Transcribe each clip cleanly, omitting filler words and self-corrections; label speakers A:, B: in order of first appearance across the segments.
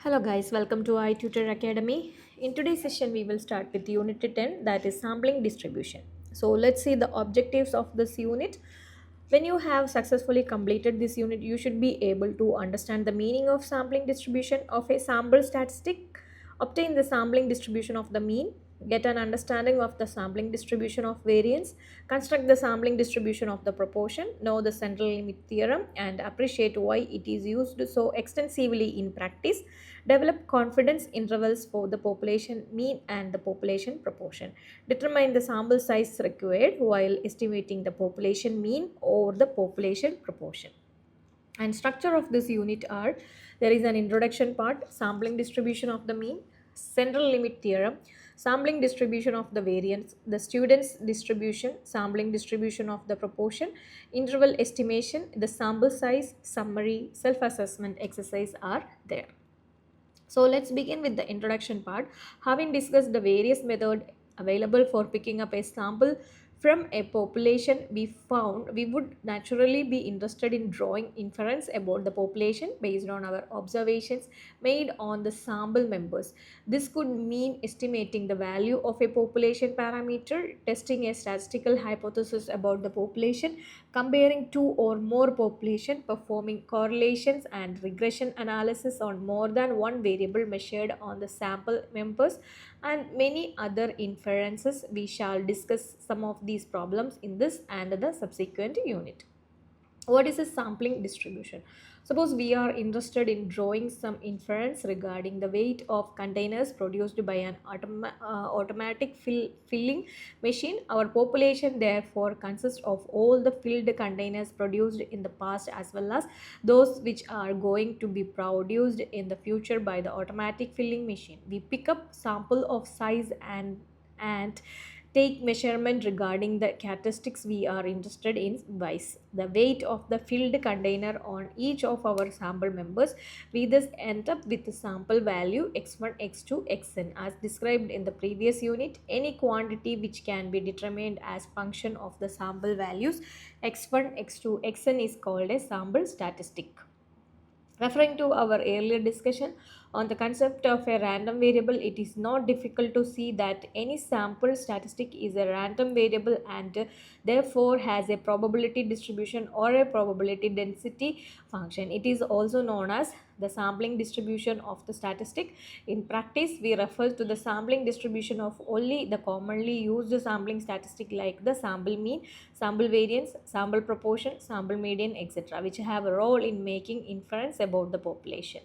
A: Hello guys, welcome to i-tutor Academy. In today's session, we will start with Unit 10, that is sampling distribution. So let's see the objectives of this unit. When you have successfully completed this unit, you should be able to understand the meaning of sampling distribution of a sample statistic, obtain the sampling distribution of the mean, get an understanding of the sampling distribution of variance, construct the sampling distribution of the proportion, know the central limit theorem, and appreciate why it is used so extensively in practice, develop confidence intervals for the population mean and the population proportion, determine the sample size required while estimating the population mean or the population proportion. And structure of this unit are: there is an introduction part, sampling distribution of the mean, central limit theorem, sampling distribution of the variance, the student's distribution, sampling distribution of the proportion, interval estimation, the sample size, summary, self-assessment exercise are there. So let's begin with the introduction part. Having discussed the various methods available for picking up a sample from a population, we found we would naturally be interested in drawing inference about the population based on our observations made on the sample members. This could mean estimating the value of a population parameter, testing a statistical hypothesis about the population, comparing two or more population, performing correlations and regression analysis on more than one variable measured on the sample members, and many other inferences. We shall discuss some of these problems in this and the subsequent unit. What is a sampling distribution? Suppose we are interested in drawing some inference regarding the weight of containers produced by an automatic filling machine. Our population therefore consists of all the filled containers produced in the past as well as those which are going to be produced in the future by the automatic filling machine. We pick up sample of size and take measurement regarding the characteristics we are interested in, viz. the weight of the filled container on each of our sample members. We thus end up with the sample value x1, x2, xn as described in the previous unit. Any quantity which can be determined as function of the sample values x1, x2, xn is called a sample statistic. Referring to our earlier discussion on the concept of a random variable, it is not difficult to see that any sample statistic is a random variable and therefore has a probability distribution or a probability density function. It is also known as the sampling distribution of the statistic. In practice, we refer to the sampling distribution of only the commonly used sampling statistic like the sample mean, sample variance, sample proportion, sample median, etc., which have a role in making inference about the population.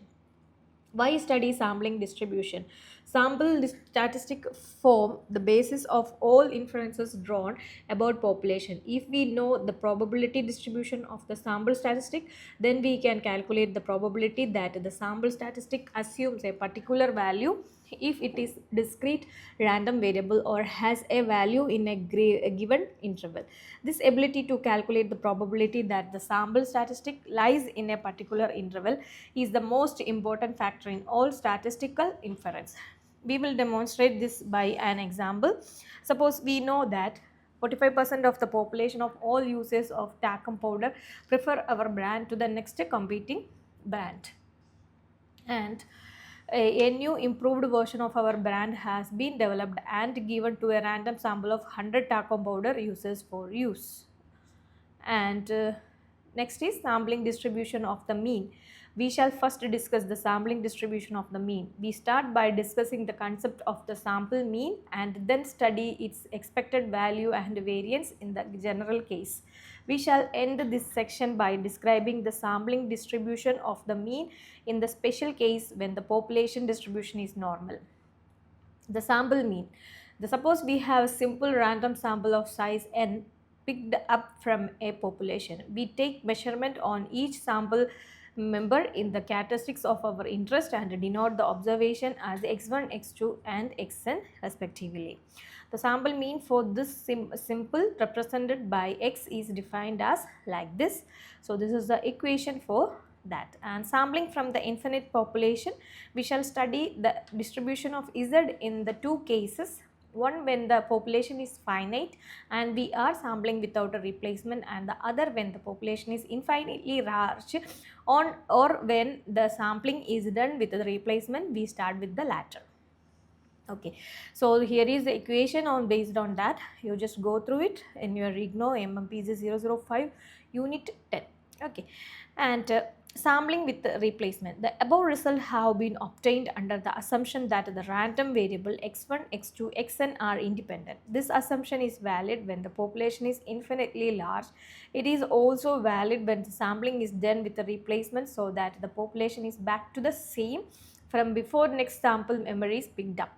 A: Why study sampling distribution? Sample statistic form the basis of all inferences drawn about population. If we know the probability distribution of the sample statistic, then we can calculate the probability that the sample statistic assumes a particular value if it is discrete random variable or has a value in a given interval. This ability to calculate the probability that the sample statistic lies in a particular interval is the most important factor in all statistical inference. We will demonstrate this by an example. Suppose we know that 45% of the population of all users of talcum powder prefer our brand to the next competing brand, and a new improved version of our brand has been developed and given to a random sample of 100 talcum powder users for use. And next is sampling distribution of the mean. We shall first discuss the sampling distribution of the mean. We start by discussing the concept of the sample mean and then study its expected value and variance in the general case. We shall end this section by describing the sampling distribution of the mean in the special case when the population distribution is normal. The sample mean. Suppose we have a simple random sample of size n picked up from a population. We take measurement on each sample member in the characteristics of our interest and denote the observation as x1, x2 and xn respectively. The sample mean for this simple represented by x is defined as like this. So this is the equation for that. And sampling from the infinite population, we shall study the distribution of z in the two cases. One when the population is finite and we are sampling without a replacement, and the other when the population is infinitely large on or when the sampling is done with the replacement, we start with the latter. Okay, so here is the equation on based on that. You just go through it in your IGNOUMBAJOURNEYMMPC005 unit 10. Okay, and sampling with the replacement. The above result have been obtained under the assumption that the random variable x1, x2, xn are independent. This assumption is valid when the population is infinitely large. It is also valid when the sampling is done with the replacement, so that the population is back to the same from before next sample memory is picked up.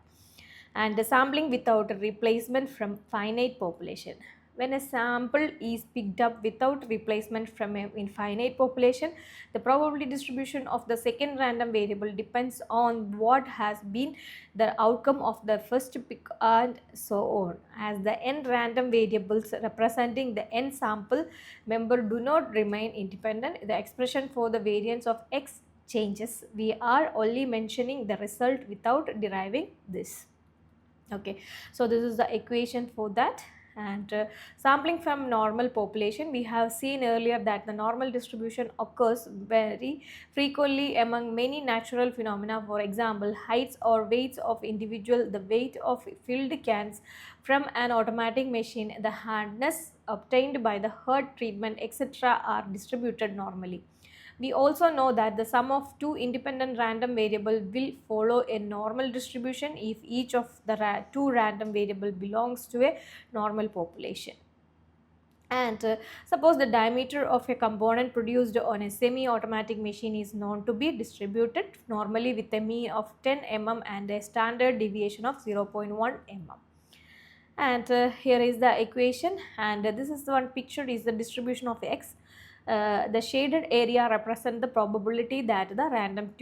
A: And the sampling without a replacement from finite population. When a sample is picked up without replacement from an infinite population, the probability distribution of the second random variable depends on what has been the outcome of the first pick and so on. As the n random variables representing the n sample member do not remain independent, the expression for the variance of x changes. We are only mentioning the result without deriving this. Okay, so this is the equation for that. And sampling from normal population, we have seen earlier that the normal distribution occurs very frequently among many natural phenomena. For example, heights or weights of individual, the weight of filled cans from an automatic machine, the hardness obtained by the herd treatment, etc. are distributed normally. We also know that the sum of two independent random variables will follow a normal distribution if each of the two random variables belongs to a normal population. And suppose the diameter of a component produced on a semi-automatic machine is known to be distributed normally with a mean of 10 mm and a standard deviation of 0.1 mm. And here is the equation, and this is the one picture is the distribution of x. The shaded area represent the probability that the random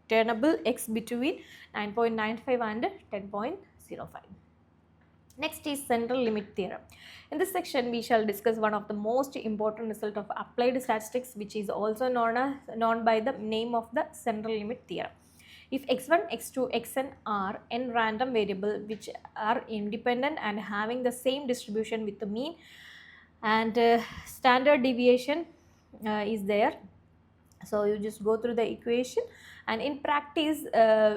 A: turnable x between 9.95 and 10.05. Next is central limit theorem. In this section, we shall discuss one of the most important result of applied statistics, which is also known by the name of the central limit theorem. If x1, x2, xn are n random variable which are independent and having the same distribution with the mean and standard deviation is there. So you just go through the equation, and in practice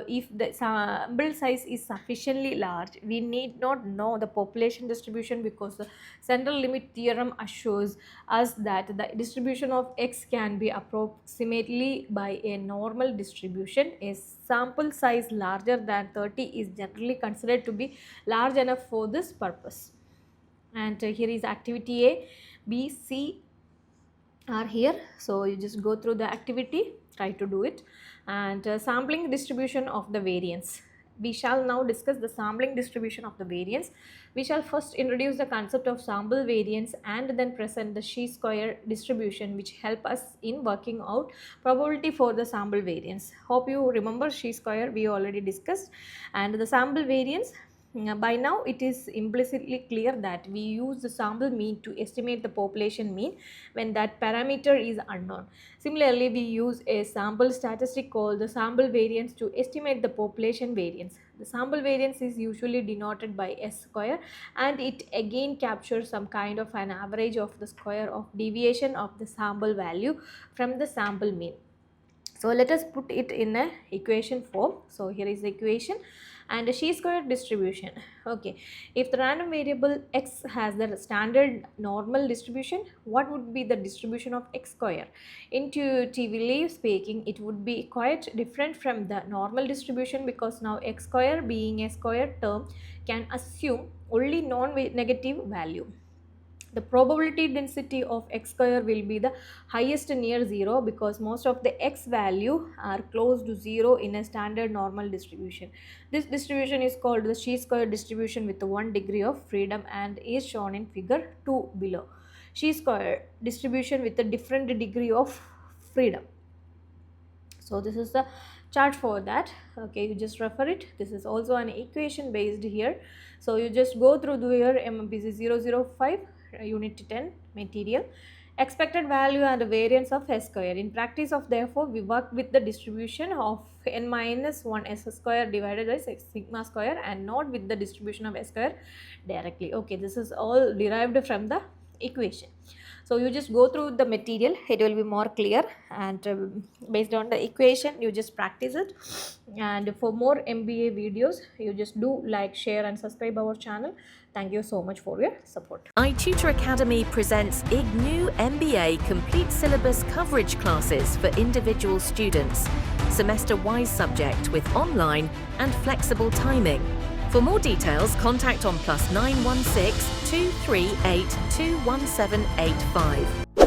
A: if the sample size is sufficiently large, we need not know the population distribution, because the central limit theorem assures us that the distribution of x can be approximately by a normal distribution. A sample size larger than 30 is generally considered to be large enough for this purpose. And here is activity A, B, C are here. So you just go through the activity, try to do it. And sampling distribution of the variance. We shall now discuss the sampling distribution of the variance. We shall first introduce the concept of sample variance and then present the chi-square distribution, which help us in working out probability for the sample variance. Hope you remember chi-square, we already discussed. And the sample variance, by now it is implicitly clear that we use the sample mean to estimate the population mean when that parameter is unknown. Similarly, we use a sample statistic called the sample variance to estimate the population variance. The sample variance is usually denoted by S square, and it again captures some kind of an average of the square of deviation of the sample value from the sample mean. So let us put it in a equation form. So here is the equation and a chi-square distribution. Okay, if the random variable x has the standard normal distribution, what would be the distribution of x square? Intuitively speaking, it would be quite different from the normal distribution, because now x square being a square term can assume only non-negative value. The probability density of x square will be the highest near 0, because most of the x value are close to 0 in a standard normal distribution. This distribution is called the chi-square distribution with 1 degree of freedom and is shown in figure 2 below. Chi-square distribution with a different degree of freedom. So this is the chart for that. Okay, you just refer it. This is also an equation based here. So you just go through your MMPC005 unit 10 material. Expected value and variance of S square. In practice of therefore, we work with the distribution of n minus 1 S square divided by sigma square, and not with the distribution of S square directly. Okay, this is all derived from the equation. So you just go through the material, it will be more clear, and based on the equation you just practice it. And for more MBA videos, you just do like, share and subscribe our channel. Thank you so much for your support.
B: i-tutor Academy presents IGNOU MBA complete syllabus coverage classes for individual students, semester-wise subject with online and flexible timing. For more details, contact on +916 238 21785.